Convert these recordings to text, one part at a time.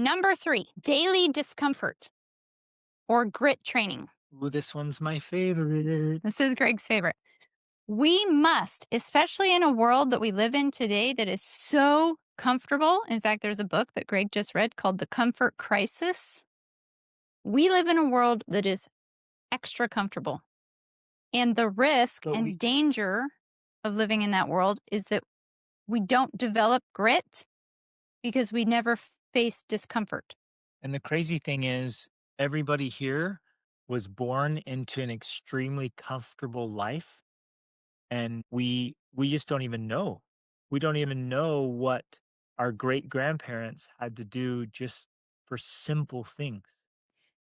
Number 3, daily discomfort or grit training. Ooh, this one's my favorite. This is Greg's favorite. We must, especially in a world that we live in today that is so comfortable. In fact, there's a book that Greg just read called The Comfort Crisis. We live in a world that is extra comfortable. And the risk But and we danger of living in that world is that we don't develop grit because we never face discomfort. and the crazy thing is everybody here was born into an extremely comfortable life, and we just don't even know. We don't even know what our great grandparents had to do just for simple things.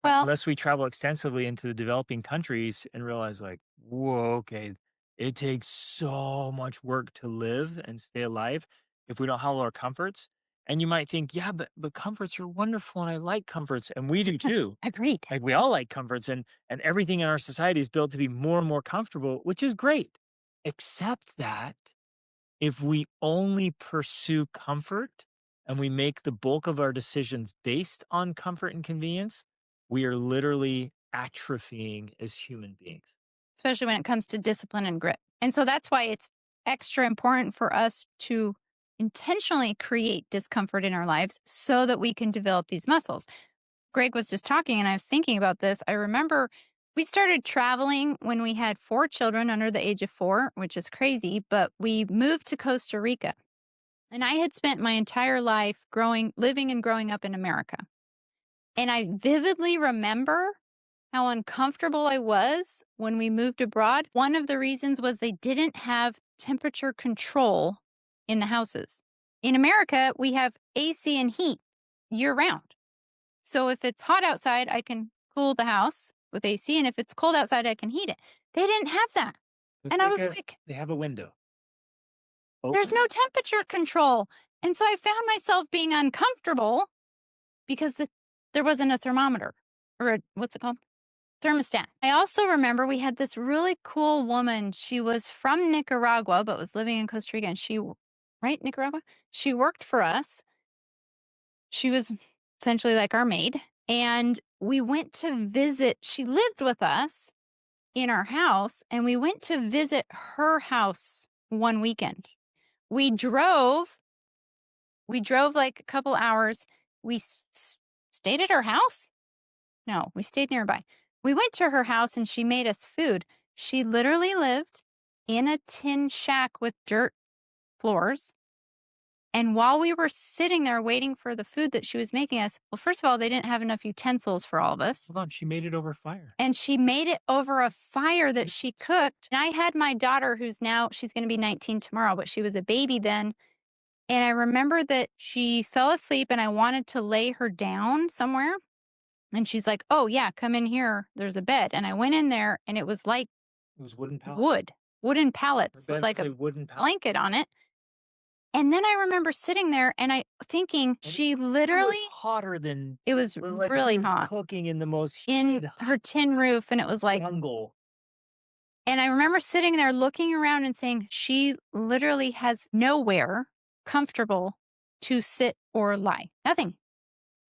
Well, Unless we travel extensively into the developing countries and realize like, whoa, okay, it takes so much work to live and stay alive if we don't have all our comforts. And you might think, yeah, but comforts are wonderful and I like comforts. And we do too. agreed. Like we all like comforts and everything in our society is built to be more and more comfortable, which is great. Except that if we only pursue comfort and we make the bulk of our decisions based on comfort and convenience, we are literally atrophying as human beings. Especially when it comes to discipline and grit. And so that's why it's extra important for us to intentionally create discomfort in our lives so that we can develop these muscles. Greg was just talking, and I was thinking about this. I remember we started traveling when we had 4 children under the age of 4, which is crazy, but we moved to Costa Rica. And I had spent my entire life living and growing up in America. And I vividly remember how uncomfortable I was when we moved abroad. One of the reasons was they didn't have temperature control in the houses. In America, we have AC and heat year round. So if it's hot outside, I can cool the house with AC. And if it's cold outside, I can heat it. They didn't have that. Costa And I was Rica, like, they have a window there's open. no temperature control. And so I found myself being uncomfortable because there wasn't a thermometer or what's it called? Thermostat. I also remember we had this really cool woman. She was from Nicaragua, but was living in Costa Rica. And right, Nicaragua? She worked for us. She was essentially like our maid. And we went to visit, she lived with us in our house, and we went to visit her house one weekend. We drove, we drove like a couple hours. We stayed at her house. No, we stayed nearby. We went to her house and she made us food. She literally lived in a tin shack with dirt floors. And while we were sitting there waiting for the food that she was making us, well, first of all, they didn't have enough utensils for all of us. Hold on, she made it over fire. And she made it over a fire that she cooked. And I had my daughter, she's going to be 19 tomorrow, but she was a baby then. And I remember that she fell asleep and I wanted to lay her down somewhere. And she's like, oh, yeah, come in here. There's a bed. And I went in there and it was like It was wooden pallets. wooden Her pallets with bed like was a a wooden pallet. blanket on it. And then I remember sitting there and I thinking, And she it was literally, hotter than it was like really we were hot cooking in the most in humid her tin roof. And it was like, jungle. and I remember sitting there looking around and saying, she literally has nowhere comfortable to sit or lie. Nothing.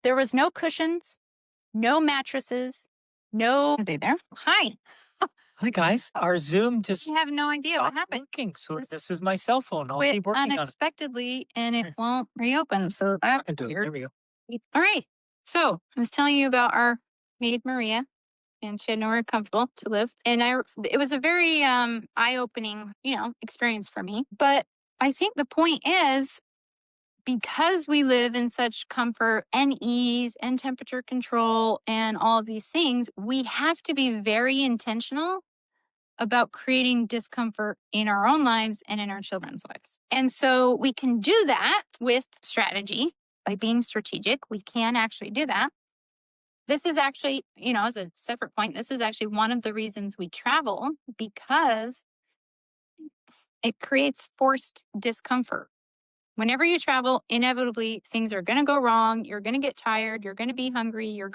There was no cushions, no mattresses, no. Are they there? Hi. Hi guys, our Zoom just I have no idea what stopped happened. working. So This this is my cell phone. I'll quit keep working on it. unexpectedly and it Here, won't reopen. So that's into it. There weird. we go. All right. So I was telling you about our maid Maria, and she had nowhere comfortable to live. And it was a very eye-opening, experience for me. But I think the point is because we live in such comfort and ease and temperature control and all of these things, we have to be very intentional about creating discomfort in our own lives and in our children's lives. And so we can do that with strategy by being strategic. We can actually do that. This is actually, as a separate point, this is actually one of the reasons we travel because it creates forced discomfort. Whenever you travel, inevitably things are going to go wrong. You're going to get tired. You're going to be hungry. You're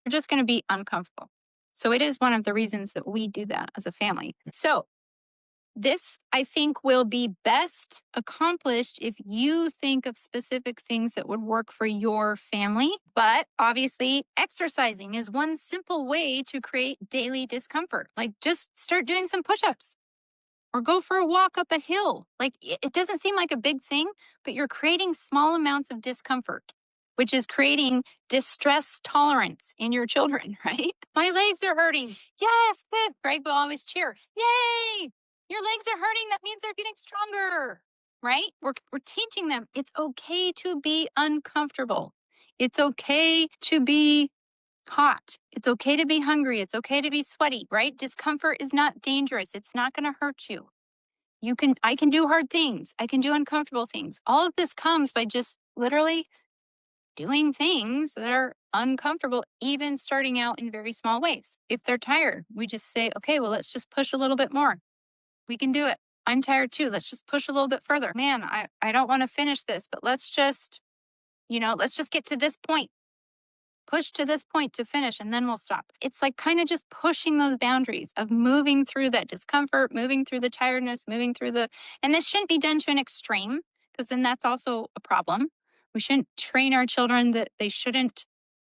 just going to be uncomfortable. So it is one of the reasons that we do that as a family. So This, I think, will be best accomplished if you think of specific things that would work for your family. But obviously, exercising is one simple way to create daily discomfort. Like just start doing some push ups or go for a walk up a hill. Like it doesn't seem like a big thing, but you're creating small amounts of discomfort, which is creating distress tolerance in your children, right? My legs are hurting. Yes, good. Greg will always cheer. Yay! Your legs are hurting. That means they're getting stronger, right? We're teaching them it's okay to be uncomfortable. It's okay to be hot. It's okay to be hungry. It's okay to be sweaty, right? Discomfort is not dangerous. It's not going to hurt you. I can do hard things. I can do uncomfortable things. All of this comes by just literally doing things that are uncomfortable, even starting out in very small ways. If they're tired, we just say, okay, well, let's just push a little bit more. We can do it. I'm tired too. Let's just push a little bit further. Man, I don't want to finish this, but let's just get to this point, push to this point to finish, and then we'll stop. It's like kind of just pushing those boundaries of moving through that discomfort, moving through the tiredness, and this shouldn't be done to an extreme because then that's also a problem. We shouldn't train our children that they shouldn't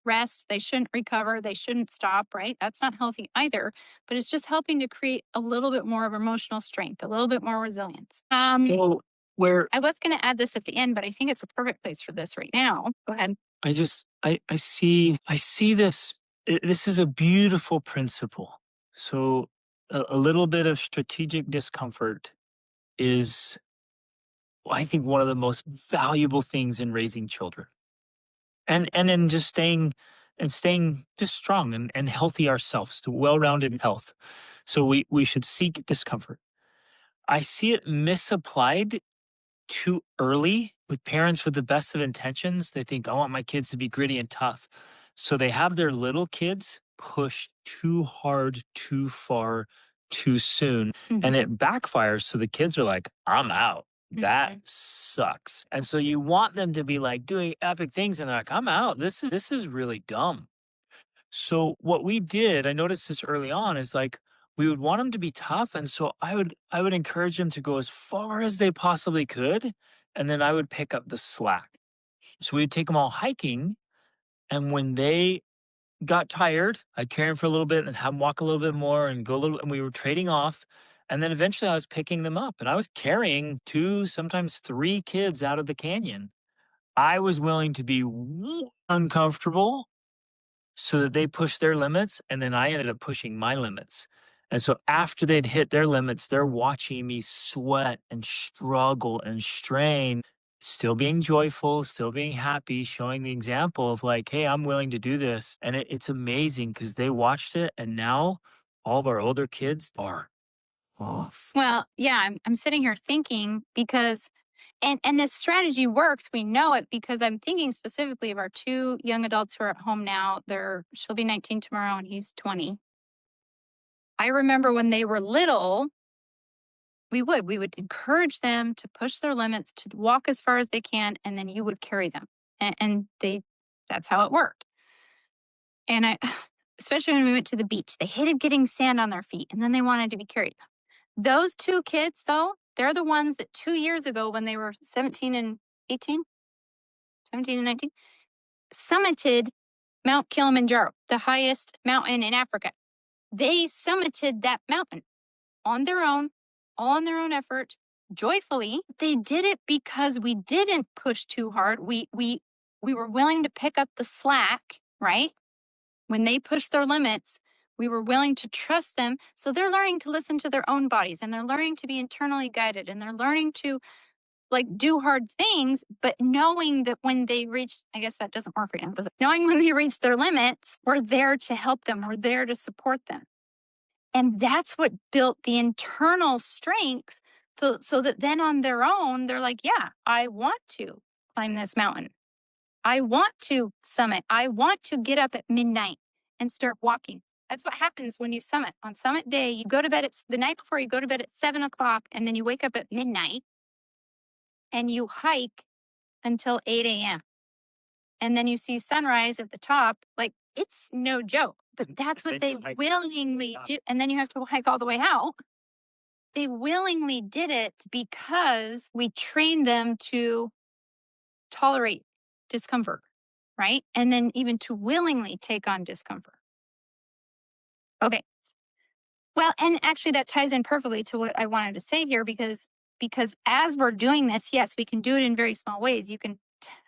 rest, they shouldn't recover, they shouldn't stop, right? That's not healthy either, but it's just helping to create a little bit more of emotional strength, a little bit more resilience. Well, where I was going to add this at the end, but I think it's a perfect place for this right now. Go ahead. I see this. This is a beautiful principle. So a little bit of strategic discomfort is, I think, one of the most valuable things in raising children, and in just staying just strong and healthy ourselves, to well-rounded health. So we should seek discomfort. I see it misapplied too early with parents with the best of intentions. They think, I want my kids to be gritty and tough. So they have their little kids push too hard, too far, too soon. And Mhm. it backfires. So the kids are like, I'm out. That Mhm. sucks. And so you want them to be like doing epic things. And they're like, I'm out. This is really dumb. So what we did, I noticed this early on, is like we would want them to be tough, and so I would encourage them to go as far as they possibly could, and then I would pick up the slack. So we'd take them all hiking, and when they got tired, I'd carry them for a little bit and have them walk a little bit more and go a little, and we were trading off. And then eventually I was picking them up and I was carrying two, sometimes three kids out of the canyon. I was willing to be uncomfortable so that they pushed their limits, and then I ended up pushing my limits. And so after they'd hit their limits, they're watching me sweat and struggle and strain, still being joyful, still being happy, showing the example of like, hey, I'm willing to do this. And it's amazing because they watched it. And now all of our older kids are off. Well, yeah, I'm sitting here thinking because and this strategy works. We know it because I'm thinking specifically of our two young adults who are at home now. She'll be 19 tomorrow and he's 20. I remember when they were little, we would encourage them to push their limits, to walk as far as they can, and then you would carry them. And they that's how it worked. And I especially when we went to the beach, they hated getting sand on their feet and then they wanted to be carried. Those two kids, though, they're the ones that 2 years ago, when they were 17 and 18, 17 and 19, summited Mount Kilimanjaro, the highest mountain in Africa. They summited that mountain on their own, all on their own effort, joyfully. They did it because we didn't push too hard. We were willing to pick up the slack, right? When they pushed their limits, we were willing to trust them. So they're learning to listen to their own bodies and they're learning to be internally guided and they're learning to like do hard things, but knowing that when they reach, I guess that doesn't work right now, does it? Knowing when they reach their limits, we're there to help them, we're there to support them. And that's what built the internal strength so that then on their own, they're like, yeah, I want to climb this mountain. I want to summit. I want to get up at midnight and start walking. That's what happens when you summit. On summit day, you go to bed at the night before, you go to bed at 7 o'clock, and then you wake up at midnight and you hike until 8 a.m. And then you see sunrise at the top. Like it's no joke, but that's what Then they you hike willingly up. do. And then you have to hike all the way out. They willingly did it because we trained them to tolerate discomfort, right? And then even to willingly take on discomfort. Okay. Well, and actually that ties in perfectly to what I wanted to say here because as we're doing this, yes, we can do it in very small ways. You can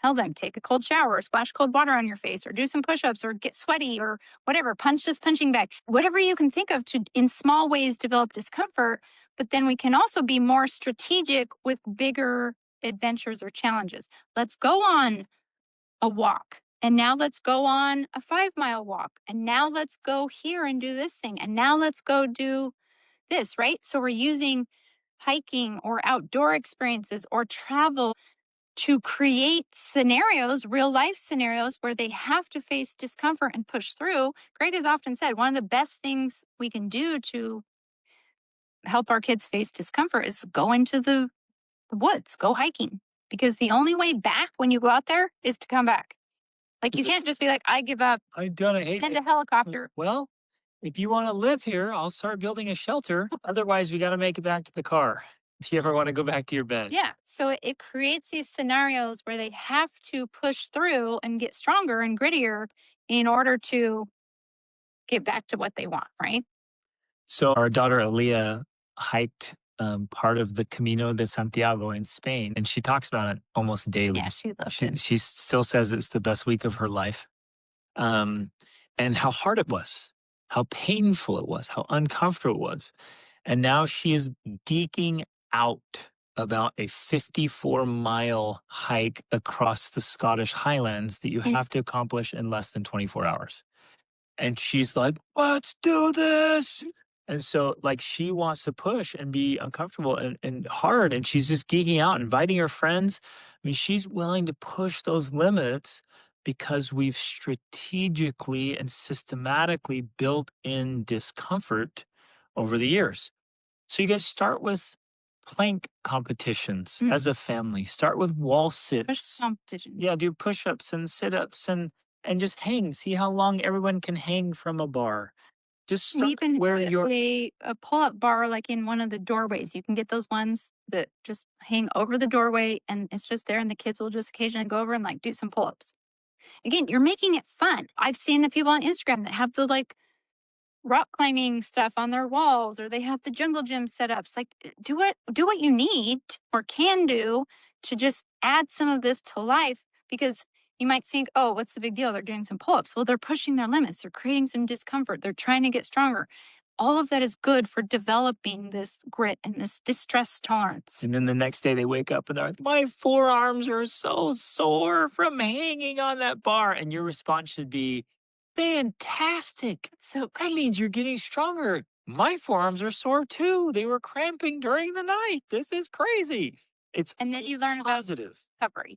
tell them take a cold shower, or splash cold water on your face, or do some push-ups, or get sweaty, or whatever, punch this punching bag. Whatever you can think of to in small ways develop discomfort, but then we can also be more strategic with bigger adventures or challenges. Let's go on a walk. And now let's go on a 5 mile walk. And now let's go here and do this thing. And now let's go do this, right? So we're using hiking or outdoor experiences or travel to create scenarios, real life scenarios where they have to face discomfort and push through. Greg has often said one of the best things we can do to help our kids face discomfort is go into the woods, go hiking. Because the only way back when you go out there is to come back. Like you can't just be like, I give up, I don't hate send it. a helicopter. Well, if you want to live here, I'll start building a shelter. Otherwise, we got to make it back to the car. If you ever want to go back to your bed. Yeah. So it creates these scenarios where they have to push through and get stronger and grittier in order to get back to what they want, right? So our daughter Aaliyah hiked part of the Camino de Santiago in Spain, and she talks about it almost Yeah, daily. she loved She it. she still says it's the best week of her life, um, and how hard it was, how painful it was, how uncomfortable it was, and now she is geeking out about a 54-mile hike across the Scottish Highlands that you And have to accomplish in less than 24 hours. And she's like, "Let's do this." And so, like, she wants to push and be uncomfortable and hard. And she's just geeking out, inviting her friends. I mean, she's willing to push those limits because we've strategically and systematically built in discomfort over the years. So, you guys start with plank competitions mm, as a family, start with wall push sits. competition. Yeah, do push-ups and sit-ups and just hang. See how long everyone can hang from a bar. Just We start even where have you're. a pull up bar like in one of the doorways. You can get those ones that just hang over the doorway and it's just there, and the kids will just occasionally go over and like do some pull ups. Again, you're making it fun. I've seen the people on Instagram that have the like rock climbing stuff on their walls, or they have the jungle gym setups. Like do what you need or can do to just add some of this to life, because you might think, oh, what's the big deal, they're doing some pull-ups. Well, they're pushing their limits, they're creating some discomfort, they're trying to get stronger. All of that is good for developing this grit and this distress tolerance. And then the next day they wake up and they're like, my forearms are so sore from hanging on that bar. And your response should be, fantastic. So That means you're getting stronger. My forearms are sore too. They were cramping during the night. This is crazy. It's and then you learn about positive. recovery.